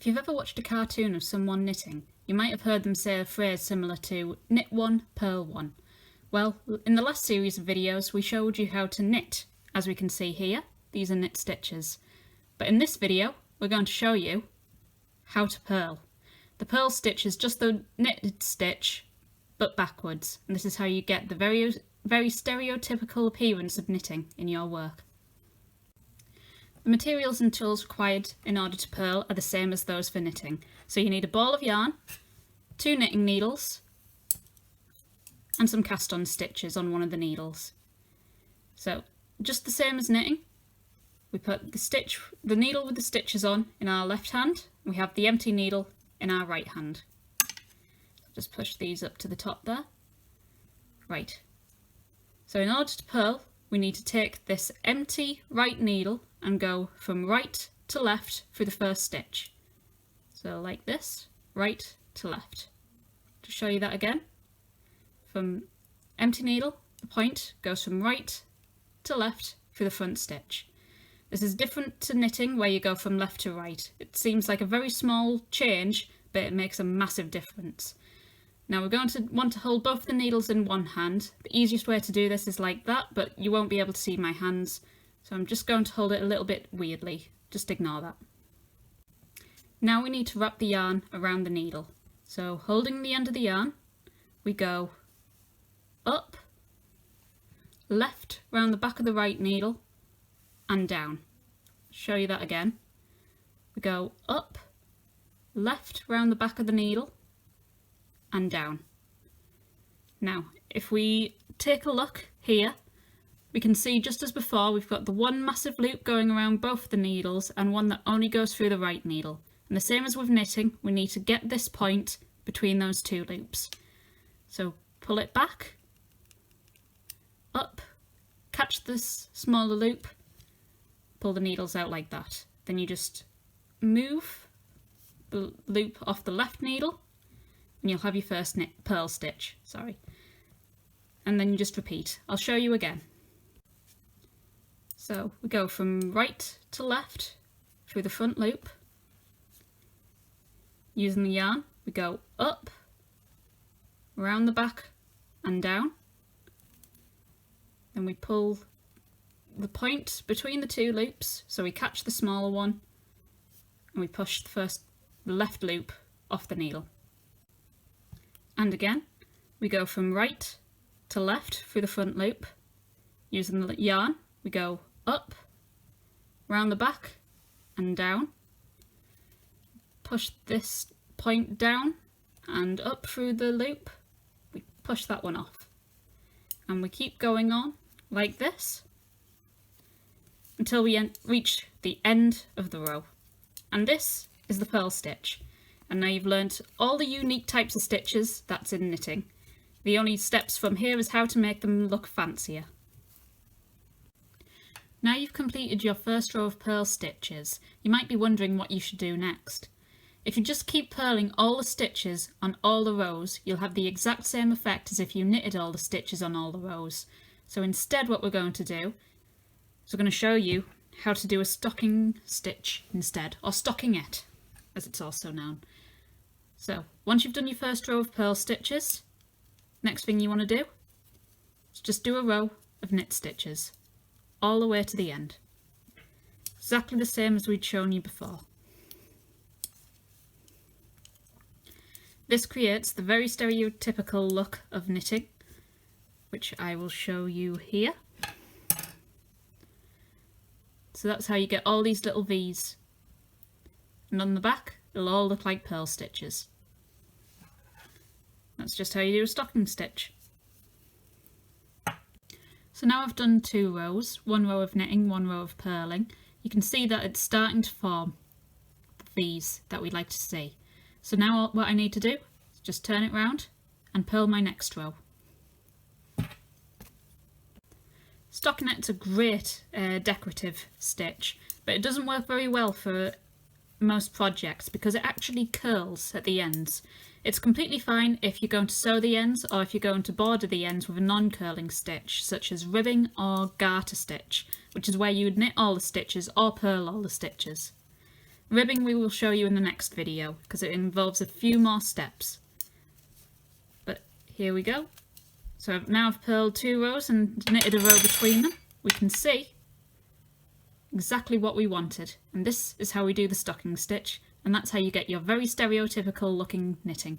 If you've ever watched a cartoon of someone knitting, you might have heard them say a phrase similar to knit one, purl one. Well, in the last series of videos we showed you how to knit. As we can see here, these are knit stitches. But in this video we're going to show you how to purl. The purl stitch is just the knitted stitch but backwards, and this is how you get the very stereotypical appearance of knitting in your work. The materials and tools required in order to purl are the same as those for knitting. So you need a ball of yarn, 2 knitting needles and some cast on stitches on one of the needles. So just the same as knitting, we put the needle with the stitches on in our left hand, and we have the empty needle in our right hand. Just push these up to the top there. Right. So in order to purl, we need to take this empty right needle and go from right to left through the first stitch. So like this, right to left. To show you that again, from empty needle, the point goes from right to left through the front stitch. This is different to knitting where you go from left to right. It seems like a very small change, but it makes a massive difference. Now we're going to want to hold both the needles in one hand. The easiest way to do this is like that, but you won't be able to see my hands. So I'm just going to hold it a little bit weirdly. Just ignore that. Now we need to wrap the yarn around the needle. So holding the end of the yarn, we go up, left round the back of the right needle, and down. Show you that again. We go up, left round the back of the needle, and down. Now, if we take a look here, we can see just as before we've got the one massive loop going around both the needles and one that only goes through the right needle. And the same as with knitting, we need to get this point between those two loops. So pull it back, up, catch this smaller loop, pull the needles out like that. Then you just move the loop off the left needle and you'll have your first purl stitch, and then you just repeat. I'll show you again. So we go from right to left through the front loop. Using the yarn, we go up, around the back and down. Then we pull the point between the two loops, so we catch the smaller one and we push the left loop off the needle. And again, we go from right to left through the front loop. Using the yarn, we go up, round the back and down. Push this point down and up through the loop. We push that one off. And we keep going on like this until we reach the end of the row. And this is the purl stitch. And now you've learnt all the unique types of stitches that's in knitting. The only steps from here is how to make them look fancier. Now you've completed your first row of purl stitches, you might be wondering what you should do next. If you just keep purling all the stitches on all the rows, you'll have the exact same effect as if you knitted all the stitches on all the rows. So instead what we're going to do is we're going to show you how to do a stocking stitch instead, or stockingette as it's also known. So once you've done your first row of purl stitches, next thing you want to do is just do a row of knit stitches all the way to the end. Exactly the same as we'd shown you before. This creates the very stereotypical look of knitting, which I will show you here. So that's how you get all these little V's. And on the back, it'll all look like purl stitches. That's just how you do a stocking stitch. So now I've done 2 rows, 1 row of knitting, 1 row of purling. You can see that it's starting to form the V's that we'd like to see. So now what I need to do is just turn it round and purl my next row. Stockingette's a great decorative stitch, but it doesn't work very well for most projects because it actually curls at the ends. It's completely fine if you're going to sew the ends or if you're going to border the ends with a non-curling stitch such as ribbing or garter stitch, which is where you would knit all the stitches or purl all the stitches. Ribbing we will show you in the next video because it involves a few more steps. But here we go. So now I've purled 2 rows and knitted a row between them. We can see exactly what we wanted, and this is how we do the stocking stitch, and that's how you get your very stereotypical looking knitting.